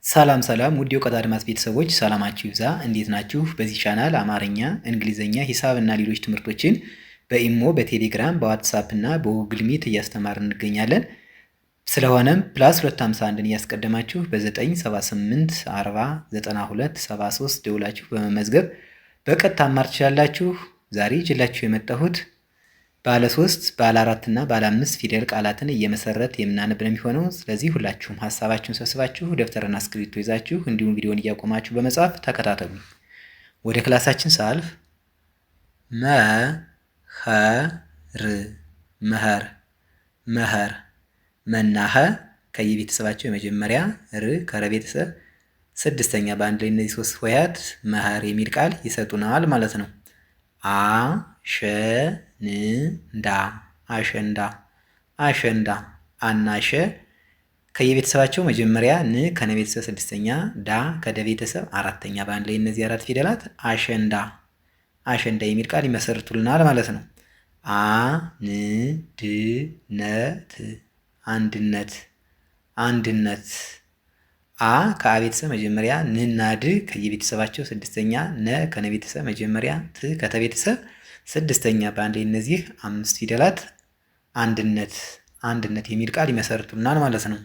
ሰላም ሰላም ውድ የእውቀት አድማስ ቤተሰቦች ሰላማችሁ ይብዛ። እንዴት ናችሁ? በዚህ ቻናል አማርኛ፣ እንግሊዝኛ፣ ሂሳብ እና ሌሎች ትምህርቶችን በኢሞ፣ በቴሌግራም፣ በዋትሳፕ እና በጉግል ሚት እያስተማርን እንገኛለን። ስለሆነም +251ን እያስቀደማችሁ በ978 40 92 73 ደውላችሁ በመመዝገብ በቀጥታ ማር ትችላላችሁ። ዛሬ ይዤላችሁ የመጣሁት ባለ 3 ባለ 4 እና ባለ 5 ፊደል ቃላትን እየመሰረት የምናነብ ነው የሚሆነው። ስለዚህ ሁላችሁም ሀሳባችሁን ሰብስባችሁ ደብተርና እስክሪብቶ ይዛችሁ እንዲሁም ቪዲዮን እያቆማችሁ በመጻፍ ተከታተሉ። ወደ ክላሳችን ሳልፍ መኸር መኸር መናኸ ከየቤተሰባቸው የመጀመሪያ ር ከረ ቤተሰብ ስድስተኛ በአንድ ላይ እነዚህ ሶስት ሆሄያት መኸር የሚል ቃል ይሰጡናል ማለት ነው። አሸንዳ አሸንዳ አናሸ ከየቤተሰባቸው መጀመሪያ ን ከነ ቤተሰብ ስድስተኛ ዳ ከደ ቤተሰብ አራተኛ በአንድ ላይ እነዚህ አራት ፊደላት አሸንዳ አሸንዳ የሚል ቃል ይመሰርቱልናል ማለት ነው። አንድነት አንድነት አ ከአ ቤተሰብ መጀመሪያ ንና ድ ከየቤተሰባቸው ስድስተኛ ነ ከነ ቤተሰብ መጀመሪያ ት ከተ ቤተሰብ ስድስተኛ በአንድ ላይ እነዚህ አምስት ፊደላት አንድነት የሚል ቃል ይመሰርቱናል ማለት ነው።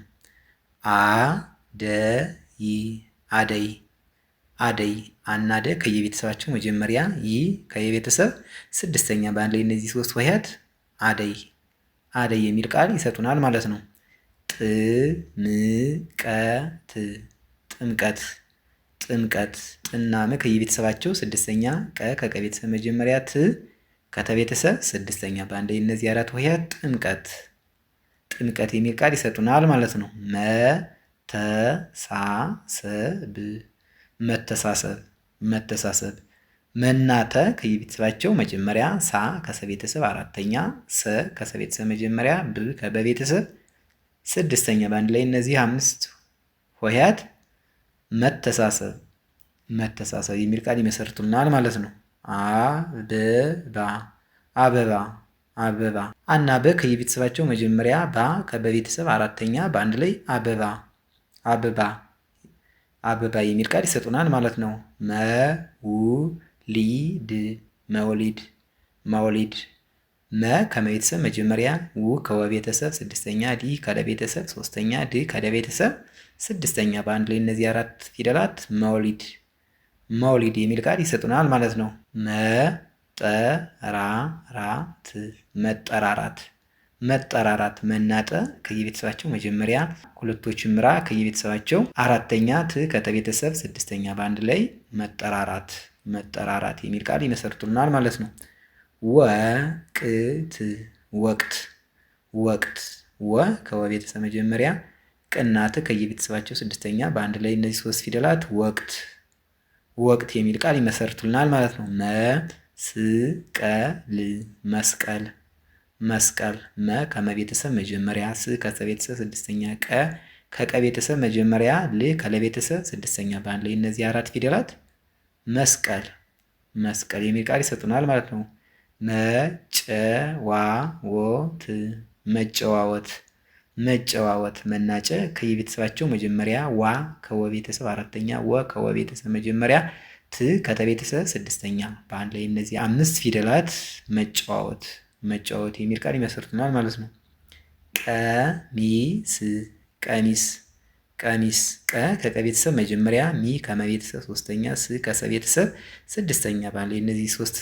አደይ አናደ ከየቤተሰባቸው መጀመሪያ ይ ከየቤተሰብ ስድስተኛ በአንድ ላይ እነዚህ ሶስት ሆሄያት አደይ የሚል ቃል ይሰጡናል ማለት ነው። ጥምቀት ጥና መ ከየቤተሰባቸው ስድስተኛ ቀ ከቀ ቤተሰብ መጀመሪያ ት ከተ ቤተሰብ ስድስተኛ በአንድ ላይ እነዚህ አራት ሆሄያት ጥምቀት የሚል ቃል ይሰጡናል ማለት ነው። መተሳሰብ መናተ ከየቤተሰባቸው መጀመሪያ ሳ ከሰ ቤተሰብ አራተኛ ሰ ከሰ ቤተሰብ መጀመሪያ ብ ከበ ቤተሰብ ስድስተኛ በአንድ ላይ እነዚህ አምስት ሆሄያት መተሳሰብ የሚል ቃል ይመሰርቱናል ማለት ነው። አበባ አናበ ከየቤተሰባቸው መጀመሪያ ባ ከበቤተሰብ አራተኛ በአንድ ላይ አበባ የሚል ቃል ይሰጡናል ማለት ነው። መውሊድ መ ከመቤተሰብ መጀመሪያ ው ከወቤተሰብ ስድስተኛ ዲ ከለቤተሰብ ሶስተኛ ድ ከደቤተሰብ ስድስተኛ በአንድ ላይ እነዚህ አራት ፊደላት መውሊድ የሚል ቃል ይሰጡናል ማለት ነው። መጠራራት መናጠ ከየቤተሰባቸው መጀመሪያ ሁለቶችም ራ ከየቤተሰባቸው አራተኛ ት ከተቤተሰብ ስድስተኛ በአንድ ላይ መጠራራት የሚል ቃል ይመሰርቱልናል ማለት ነው። ወቅት ወ ከወቤተሰብ መጀመሪያ ቅናት ከየቤተሰባቸው ስድስተኛ በአንድ ላይ እነዚህ ሶስት ፊደላት ወቅት የሚል ቃል ይመሰርቱልናል ማለት ነው። መስቀል መ ከመቤተሰብ መጀመሪያ ስ ከሰቤተሰብ ስድስተኛ ቀ ከቀቤተሰብ መጀመሪያ ል ከለቤተሰብ ስድስተኛ በአንድ ላይ እነዚህ አራት ፊደላት መስቀል የሚል ቃል ይሰጡናል ማለት ነው። መጨዋወት መናጨ ከየቤተሰባቸው መጀመሪያ ዋ ከወቤተሰብ አራተኛ ወ ከወቤተሰብ መጀመሪያ ት ከተቤተሰብ ስድስተኛ በአንድ ላይ እነዚህ አምስት ፊደላት መጫወት የሚል ቃል ይመሰርቱናል ማለት ነው። ቀሚስ ቀ ከቀቤተሰብ መጀመሪያ ሚ ከመቤተሰብ ሶስተኛ ስ ከሰቤተሰብ ስድስተኛ በአንድ ላይ እነዚህ ሶስት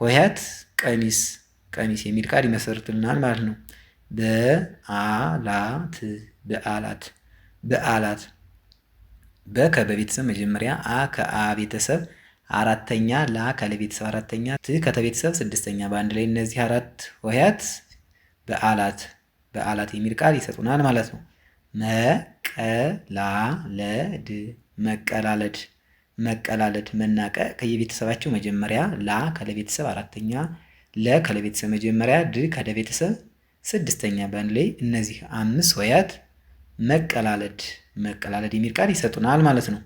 ሆሄያት ቀሚስ የሚል ቃል ይመሰርቱልናል ማለት ነው። በዓላት በ ከበቤተሰብ መጀመሪያ አ ከአ ቤተሰብ አራተኛ ላ ከለቤተሰብ አራተኛ ት ከተቤተሰብ ስድስተኛ በአንድ ላይ እነዚህ አራት ሆሄያት በዓላት የሚል ቃል ይሰጡናል ማለት ነው። መቀላለድ መናቀ ከየቤተሰባቸው መጀመሪያ ላ ከለቤተሰብ አራተኛ ለ ከለቤተሰብ መጀመሪያ ድ ከደቤተሰብ ስድስተኛ በአንድ ላይ እነዚህ አምስት ሆሄያት መቀላለድ የሚል ቃል ይሰጡናል ማለት ነው።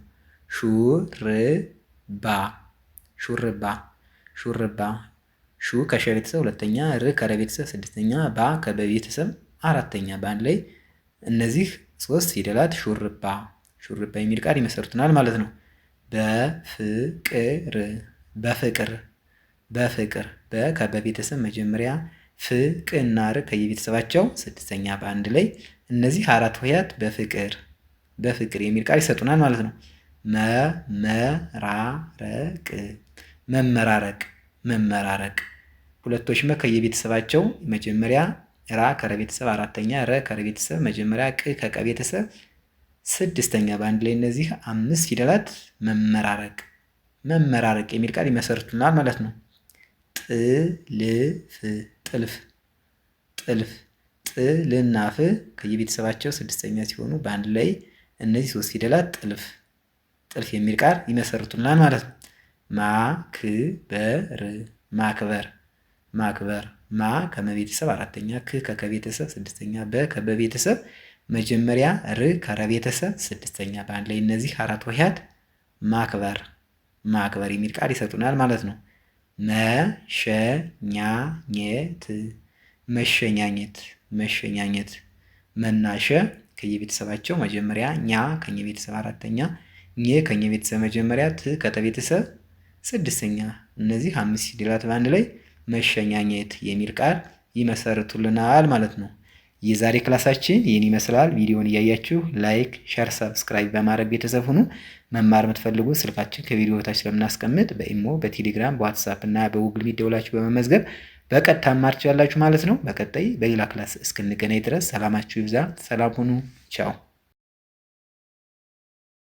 ሹርባ ሹ ከሸ ቤተሰብ ሁለተኛ ር ከረ ቤተሰብ ስድስተኛ ባ ከበ ቤተሰብ አራተኛ በአንድ ላይ እነዚህ ሶስት ፊደላት ሹርባ የሚል ቃል ይመሰርቱናል ማለት ነው። በፍቅር በፍቅር በፍቅር በቤተሰብ መጀመሪያ ፍቅና ር ከየቤተሰባቸው ስድስተኛ በአንድ ላይ እነዚህ አራት ሆሄያት በፍቅር የሚል ቃል ይሰጡናል ማለት ነው። መመራረቅ መመራረቅ መመራረቅ ሁለቶች ከየቤተሰባቸው መጀመሪያ ራ ከረቤተሰብ አራተኛ ረ ከረቤተሰብ መጀመሪያ ቅ ከቀቤተሰብ ስድስተኛ በአንድ ላይ እነዚህ አምስት ፊደላት መመራረቅ የሚል ቃል ይመሰርቱናል ማለት ነው። ጥልፍ ጥልፍ ጥልፍ ጥልና ፍ ከየቤተሰባቸው ስድስተኛ ሲሆኑ በአንድ ላይ እነዚህ ሶስት ፊደላት ጥልፍ የሚል ቃል ይመሰርቱናል ማለት ነው። ማክበር ማክበር ማ ከመቤተሰብ አራተኛ ክ ከከቤተሰብ ስድስተኛ በ ከበቤተሰብ መጀመሪያ ር ከረቤተሰብ ስድስተኛ በአንድ ላይ እነዚህ አራት ሆሄያት ማክበር የሚል ቃል ይሰጡናል ማለት ነው። መሸኛኘት መናሸ ከየቤተሰባቸው መጀመሪያ ኛ ከየቤተሰብ አራተኛ ኘ ከየቤተሰብ መጀመሪያ ት ከተቤተሰብ ስድስተኛ እነዚህ አምስት ፊደላት በአንድ ላይ መሸኛኘት የሚል ቃል ይመሰርቱልናል ማለት ነው። የዛሬ ክላሳችን ይህን ይመስላል። ቪዲዮውን እያያችሁ ላይክ፣ ሸር፣ ሰብስክራይብ በማድረግ ቤተሰብ ሁኑ። መማር የምትፈልጉ ስልካችን ከቪዲዮ በታች ስለምናስቀምጥ በኢሞ፣ በቴሌግራም፣ በዋትሳፕ እና በጉግል ሚት ደውላችሁ በመመዝገብ በቀጥታ መማር ትችላላችሁ ማለት ነው። በቀጣይ በሌላ ክላስ እስክንገናኝ ድረስ ሰላማችሁ ይብዛ። ሰላም ሁኑ። ቻው